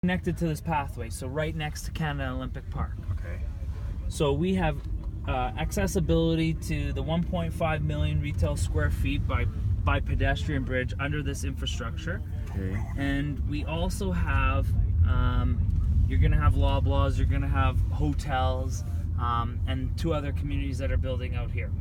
connected to this pathway, so right next to Canada Olympic Park. Okay. So we have accessibility to the 1.5 million retail square feet by pedestrian bridge under this infrastructure. Okay. And we also have, you're going to have Loblaws, you're going to have hotels, and 2 other communities that are building out here.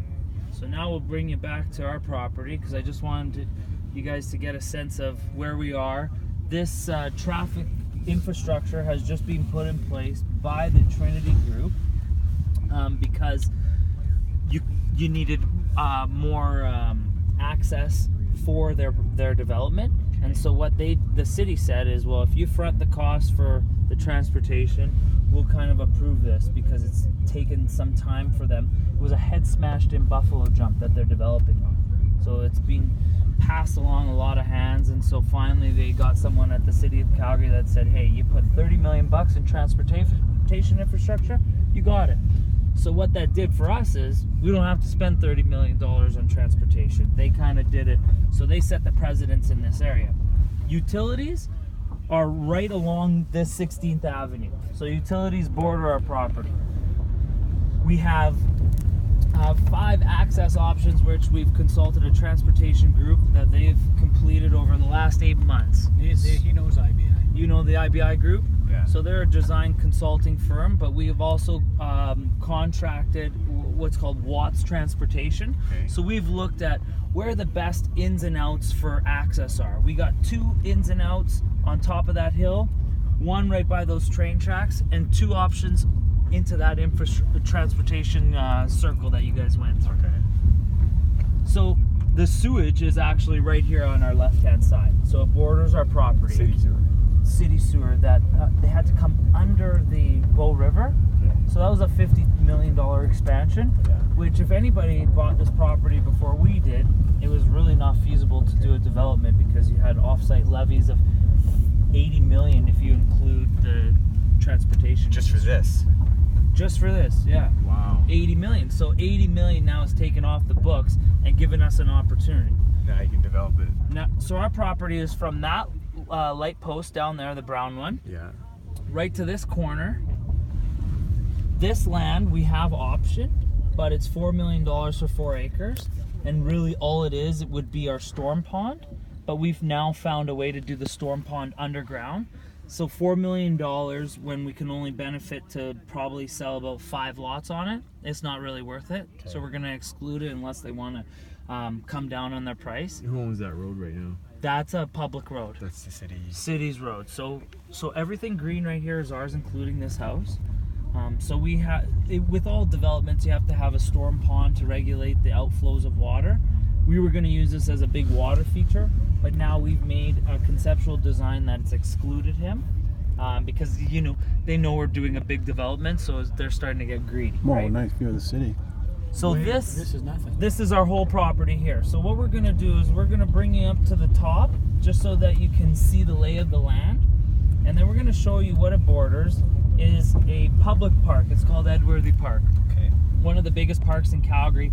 So now we'll bring you back to our property because I just wanted you guys to get a sense of where we are. This traffic infrastructure has just been put in place by the Trinity Group because you needed more access for their development. And so what the city said is, well, if you front the cost for the transportation, we'll kind of approve this because it's taken some time for them. It was a head smashed in buffalo jump that they're developing on. So it's been passed along a lot of hands, and so finally they got someone at the city of Calgary that said, hey, you put $30 million in transportation infrastructure, you got it. So what that did for us is we don't have to spend $30 million on transportation. They kind of did it. So they set the precedence in this area. Utilities are right along this 16th Avenue. So utilities border our property. We have 5 access options which we've consulted a transportation group that they've completed over the last 8 months. He knows IBI. You know the IBI group? Yeah. So they're a design consulting firm, but we have also contracted what's called Watts Transportation. Okay. So we've looked at where the best ins and outs for access are. We got 2 ins and outs on top of that hill, 1 right by those train tracks, and 2 options into that transportation circle that you guys went through. Okay. So the sewage is actually right here on our left-hand side. So it borders our property. City sewer that they had to come under the Bow River. Okay. So that was a $50 million expansion, Yeah. which if anybody bought this property before we did, it was really not feasible to do a development because you had off-site levies of $80 million if you include the transportation. Just for this? Just for this, yeah. Wow. 80 million. So 80 million now is taken off the books and given us an opportunity. Now you can develop it. Now, so our property is from that light post down there, the brown one, Yeah. right to this corner. This land we have option, but it's $4 million for 4 acres. And really all it would be our storm pond. But we've now found a way to do the storm pond underground. So $4 million when we can only benefit to probably sell about 5 lots on it, it's not really worth it. Okay. So we're gonna exclude it unless they wanna come down on their price. Who owns that road right now? That's a public road. That's the City's road. So everything green right here is ours, including this house. So we have, with all developments, you have to have a storm pond to regulate the outflows of water. We were going to use this as a big water feature, but now we've made a conceptual design that's excluded him because they know we're doing a big development, so they're starting to get greedy. Oh, right? nice view of the city. So This is nothing. This is our whole property here. So what we're gonna do is we're gonna bring you up to the top just so that you can see the lay of the land. And then we're gonna show you what it borders is a public park. It's called Edworthy Park. Okay. One of the biggest parks in Calgary.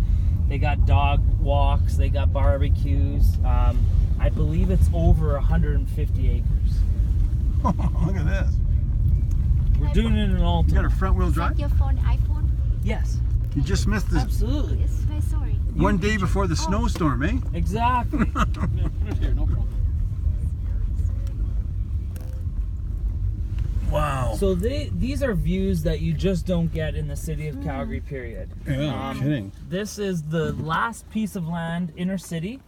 They got dog walks, they got barbecues. I believe it's over 150 acres. Look at this. We're doing it in all You got a time. front wheel drive? Your phone, iPhone? Yes, You just missed this absolutely. Yes, very sorry. one day before the snowstorm, eh? Exactly. Here, no problem. Wow. So these are views that you just don't get in the city of Calgary, period. Yeah, no kidding. This is the last piece of land, inner city,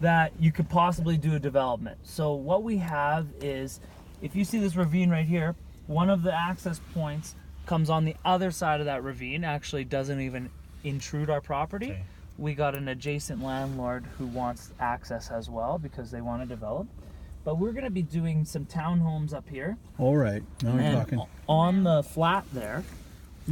that you could possibly do a development. So what we have is, if you see this ravine right here, one of the access points comes on the other side of that ravine, actually doesn't even intrude our property. Okay. We got an adjacent landlord who wants access as well because they want to develop. But we're going to be doing some townhomes up here. All right. Now we're And talking. on the flat there,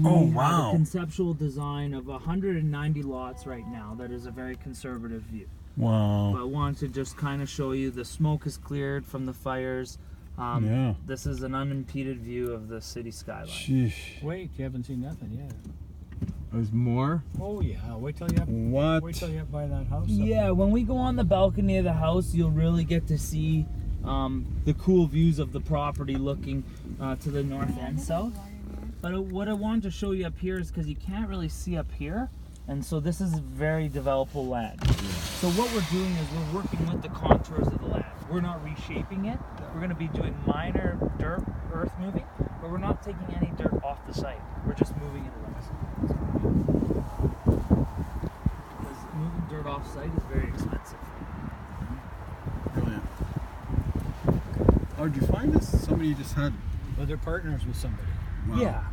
Oh, we have wow. a conceptual design of 190 lots right now. That is a very conservative view. Wow. But I wanted to just kind of show you the smoke is cleared from the fires. Yeah. This is an unimpeded view of the city skyline. Sheesh. Wait, you haven't seen nothing yet. There's more? Oh yeah, wait till you What? wait till you by that house. up Yeah, there. when we go on the balcony of the house, you'll really get to see the cool views of the property looking to the north and south. But what I wanted to show you up here is because you can't really see up here, and so this is very developable land. So what we're doing is we're working with the contours of the land. We're not reshaping it. We're going to be doing minor dirt, earth moving, but we're not taking any dirt off the site. We're just moving it around. Because moving dirt off site is very expensive. Brilliant. How did you find this? Somebody just had. Well, they're partners with somebody. Wow. Yeah.